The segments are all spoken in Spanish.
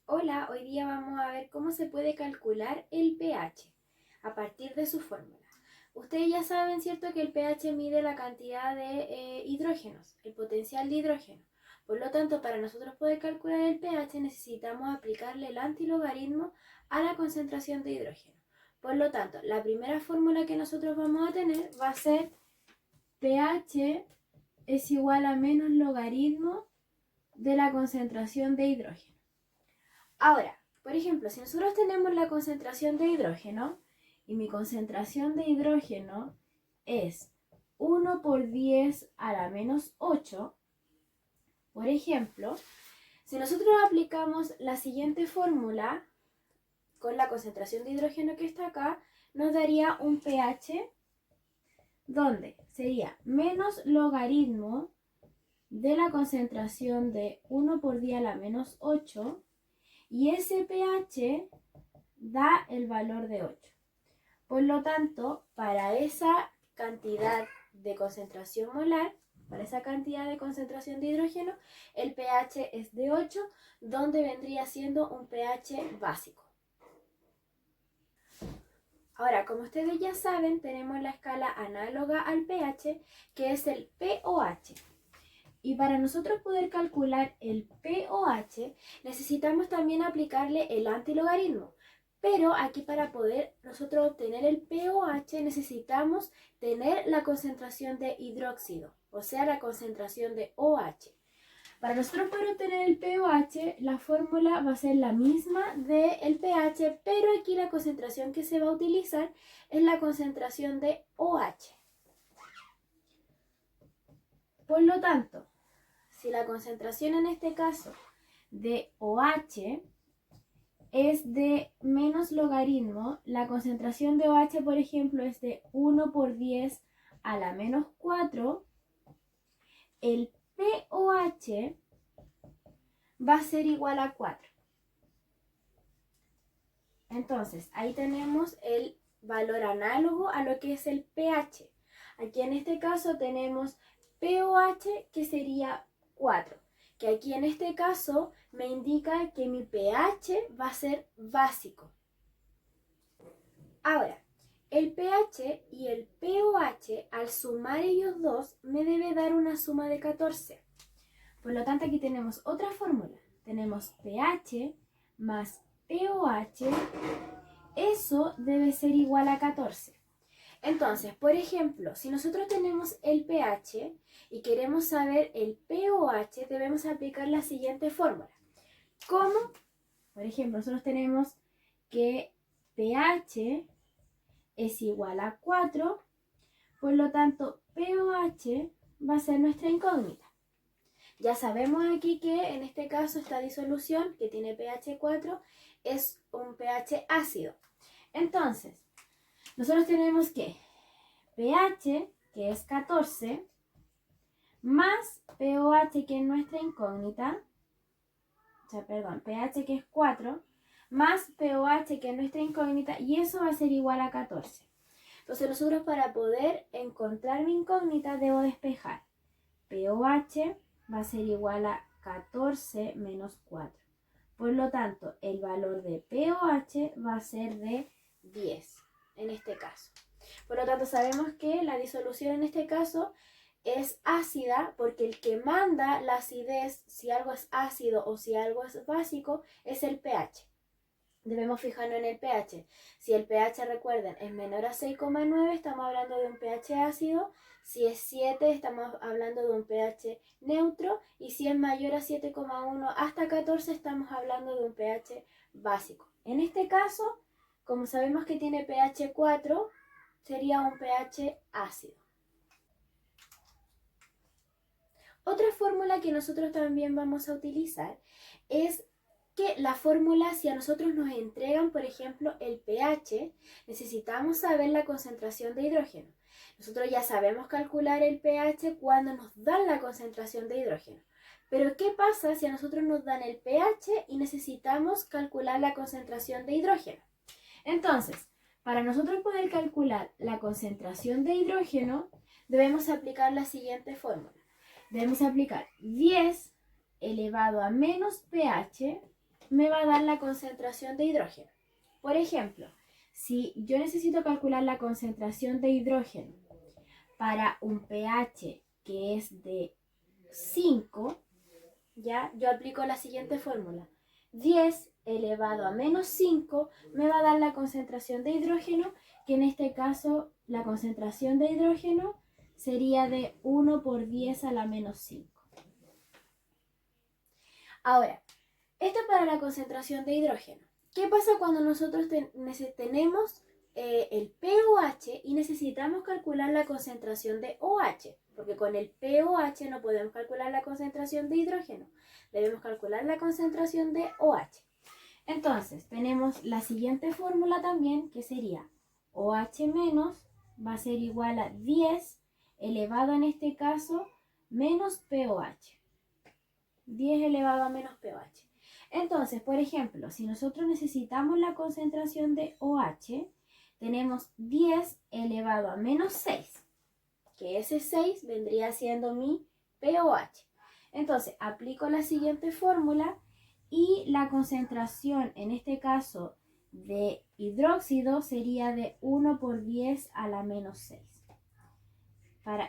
Hola, hoy día vamos a ver cómo se puede calcular el pH a partir de su fórmula. Ustedes ya saben, ¿cierto?, que el pH mide la cantidad de hidrógenos, el potencial de hidrógeno. Por lo tanto, para nosotros poder calcular el pH necesitamos aplicarle el antilogaritmo a la concentración de hidrógeno. Por lo tanto, la primera fórmula que nosotros vamos a tener va a ser pH es igual a menos logaritmo de la concentración de hidrógeno. Ahora, por ejemplo, si nosotros tenemos la concentración de hidrógeno y mi concentración de hidrógeno es 1 por 10 a la menos 8, por ejemplo, si nosotros aplicamos la siguiente fórmula con la concentración de hidrógeno que está acá, nos daría un pH donde sería menos logaritmo de la concentración de 1 por 10 a la menos 8, y ese pH da el valor de 8. Por lo tanto, para esa cantidad de concentración molar, para esa cantidad de concentración de hidrógeno, el pH es de 8, donde vendría siendo un pH básico. Ahora, como ustedes ya saben, tenemos la escala análoga al pH, que es el pOH. Y para nosotros poder calcular el pOH, necesitamos también aplicarle el antilogaritmo. Pero aquí, para poder nosotros obtener el pOH, necesitamos tener la concentración de hidróxido, o sea, la concentración de OH. Para nosotros poder obtener el pOH, la fórmula va a ser la misma del pH, pero aquí la concentración que se va a utilizar es la concentración de OH. Por lo tanto, si la concentración en este caso de OH es de menos logaritmo, la concentración de OH, por ejemplo, es de 1 por 10 a la menos 4, el pOH va a ser igual a 4. Entonces, ahí tenemos el valor análogo a lo que es el pH. Aquí en este caso tenemos pOH, que sería 4, que aquí en este caso me indica que mi pH va a ser básico. Ahora, el pH y el pOH, al sumar ellos dos, me debe dar una suma de 14. Por lo tanto, aquí tenemos otra fórmula. Tenemos pH más pOH, eso debe ser igual a 14. Entonces, por ejemplo, si nosotros tenemos el pH y queremos saber el pOH, debemos aplicar la siguiente fórmula. ¿Cómo? Por ejemplo, nosotros tenemos que pH es igual a 4, por lo tanto, pOH va a ser nuestra incógnita. Ya sabemos aquí que en este caso esta disolución, que tiene pH 4, es un pH ácido. Entonces, nosotros tenemos que pH, que es 14, más pOH, que es nuestra incógnita, pH, que es 4, más pOH, que es nuestra incógnita, y eso va a ser igual a 14. Entonces nosotros, para poder encontrar mi incógnita, debo despejar. pOH va a ser igual a 14 menos 4. Por lo tanto, el valor de pOH va a ser de 10 en este caso. Por lo tanto, sabemos que la disolución en este caso es ácida, porque el que manda la acidez, si algo es ácido o si algo es básico, es el pH. Debemos fijarnos en el pH. Si el pH, recuerden, es menor a 6,9, estamos hablando de un pH ácido. Si es 7, estamos hablando de un pH neutro. Y si es mayor a 7,1 hasta 14, estamos hablando de un pH básico. En este caso, como sabemos que tiene pH 4, sería un pH ácido. Otra fórmula que nosotros también vamos a utilizar es que la fórmula, si a nosotros nos entregan, por ejemplo, el pH, necesitamos saber la concentración de hidrógeno. Nosotros ya sabemos calcular el pH cuando nos dan la concentración de hidrógeno. Pero ¿qué pasa si a nosotros nos dan el pH y necesitamos calcular la concentración de hidrógeno? Entonces, para nosotros poder calcular la concentración de hidrógeno, debemos aplicar la siguiente fórmula. Debemos aplicar 10 elevado a menos pH me va a dar la concentración de hidrógeno. Por ejemplo, si yo necesito calcular la concentración de hidrógeno para un pH que es de 5, ¿ya? Yo aplico la siguiente fórmula. 10 elevado a menos 5 me va a dar la concentración de hidrógeno, que en este caso la concentración de hidrógeno sería de 1 por 10 a la menos 5. Ahora, esto es para la concentración de hidrógeno. ¿Qué pasa cuando nosotros tenemos el pOH y necesitamos calcular la concentración de OH? Porque con el pOH no podemos calcular la concentración de hidrógeno. Debemos calcular la concentración de OH. Entonces, tenemos la siguiente fórmula también, que sería OH menos va a ser igual a 10 elevado en este caso menos pOH. 10 elevado a menos pOH. Entonces, por ejemplo, si nosotros necesitamos la concentración de OH, tenemos 10 elevado a menos 6, que ese 6 vendría siendo mi pOH. Entonces, aplico la siguiente fórmula y la concentración, en este caso, de hidróxido sería de 1 por 10 a la menos 6.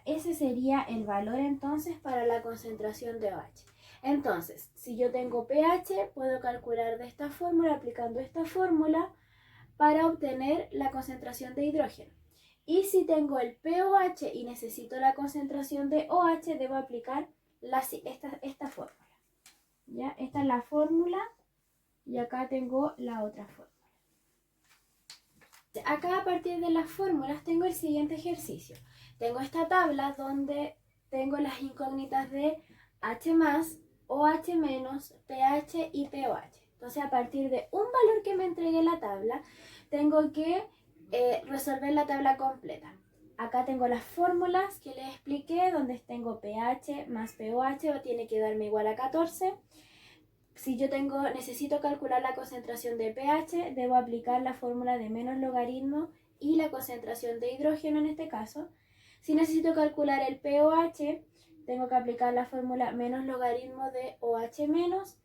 Ese sería el valor entonces para la concentración de OH. Entonces, si yo tengo pH, puedo calcular de esta fórmula, aplicando esta fórmula, para obtener la concentración de hidrógeno. Y si tengo el pOH y necesito la concentración de OH, debo aplicar esta fórmula. ¿Ya? Esta es la fórmula y acá tengo la otra fórmula. Acá a partir de las fórmulas tengo el siguiente ejercicio. Tengo esta tabla donde tengo las incógnitas de H+, OH-, pH y pOH. Entonces, a partir de un valor que me entregue la tabla, tengo que resolver la tabla completa. Acá tengo las fórmulas que les expliqué, donde tengo pH más pOH, tiene que darme igual a 14. Si yo necesito calcular la concentración de pH, debo aplicar la fórmula de menos logaritmo y la concentración de hidrógeno en este caso. Si necesito calcular el pOH, tengo que aplicar la fórmula menos logaritmo de OH menos.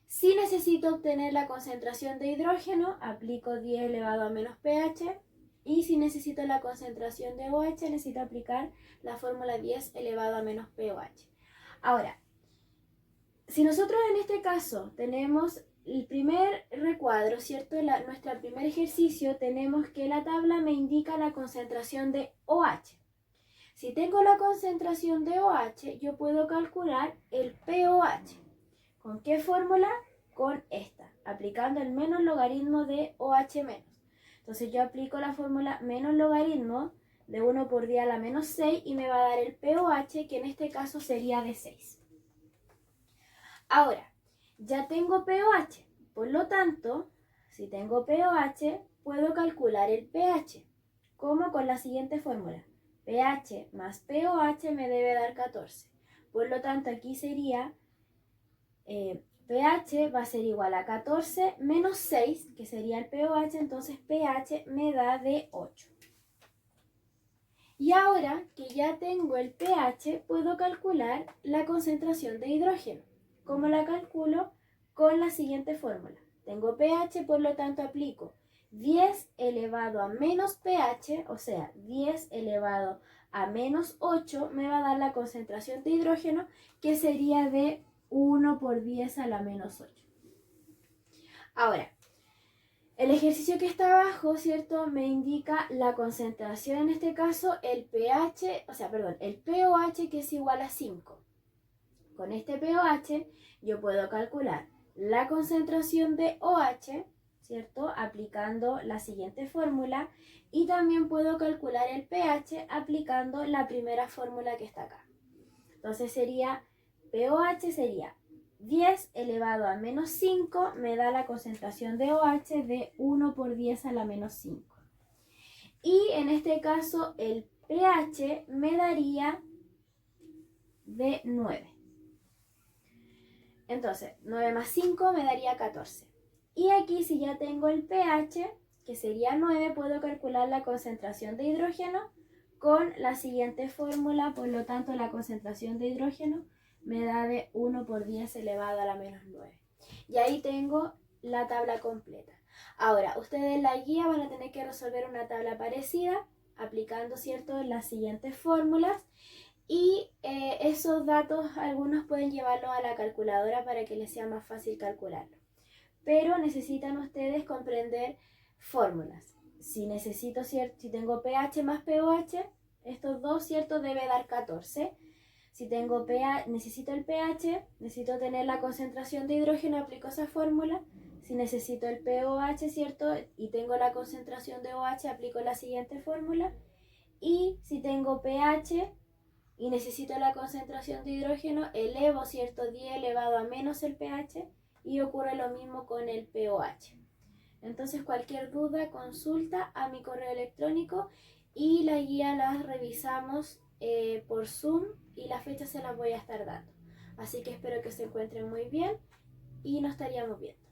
Si necesito obtener la concentración de hidrógeno, aplico 10 elevado a menos pH. Y si necesito la concentración de OH, necesito aplicar la fórmula 10 elevado a menos pOH. Ahora, si nosotros en este caso tenemos el primer recuadro, ¿cierto? Nuestro primer ejercicio, tenemos que la tabla me indica la concentración de OH. Si tengo la concentración de OH, yo puedo calcular el pOH. ¿Con qué fórmula? Con esta, aplicando el menos logaritmo de OH menos. Entonces yo aplico la fórmula menos logaritmo de 1 por 10 a la menos 6 y me va a dar el pOH, que en este caso sería de 6. Ahora, ya tengo pOH, por lo tanto, si tengo pOH, puedo calcular el pH, como con la siguiente fórmula. pH más pOH me debe dar 14. Por lo tanto, aquí sería pH va a ser igual a 14 menos 6, que sería el pOH, entonces pH me da de 8. Y ahora que ya tengo el pH, puedo calcular la concentración de hidrógeno. ¿Cómo la calculo? Con la siguiente fórmula. Tengo pH, por lo tanto aplico 10 elevado a menos pH, o sea, 10 elevado a menos 8 me va a dar la concentración de hidrógeno, que sería de 1 por 10 a la menos 8. Ahora, el ejercicio que está abajo, ¿cierto? Me indica la concentración, en este caso, el pH, el pOH, que es igual a 5. Con este pOH yo puedo calcular la concentración de OH, ¿cierto? Aplicando la siguiente fórmula, y también puedo calcular el pH aplicando la primera fórmula que está acá. Entonces pOH sería 10 elevado a menos 5, me da la concentración de OH de 1 por 10 a la menos 5. Y en este caso el pH me daría de 9. Entonces, 9 más 5 me daría 14. Y aquí, si ya tengo el pH, que sería 9, puedo calcular la concentración de hidrógeno con la siguiente fórmula. Por lo tanto, la concentración de hidrógeno me da de 1 por 10 elevado a la menos 9. Y ahí tengo la tabla completa. Ahora, ustedes en la guía van a tener que resolver una tabla parecida, aplicando, ¿cierto?, las siguientes fórmulas. Y esos datos algunos pueden llevarlos a la calculadora para que les sea más fácil calcularlo. Pero necesitan ustedes comprender fórmulas. Si necesito, ¿cierto?, si tengo pH más pOH, estos dos, ¿cierto?, debe dar 14. Si tengo pH, necesito el pH, necesito tener la concentración de hidrógeno, aplico esa fórmula. Si necesito el pOH, ¿cierto?, y tengo la concentración de OH, aplico la siguiente fórmula. Y si tengo pH y necesito la concentración de hidrógeno, elevo, ¿cierto?, 10 elevado a menos el pH, y ocurre lo mismo con el pOH. Entonces, cualquier duda, consulta a mi correo electrónico y la guía las revisamos por Zoom y la fecha se las voy a estar dando. Así que espero que se encuentren muy bien y nos estaríamos viendo.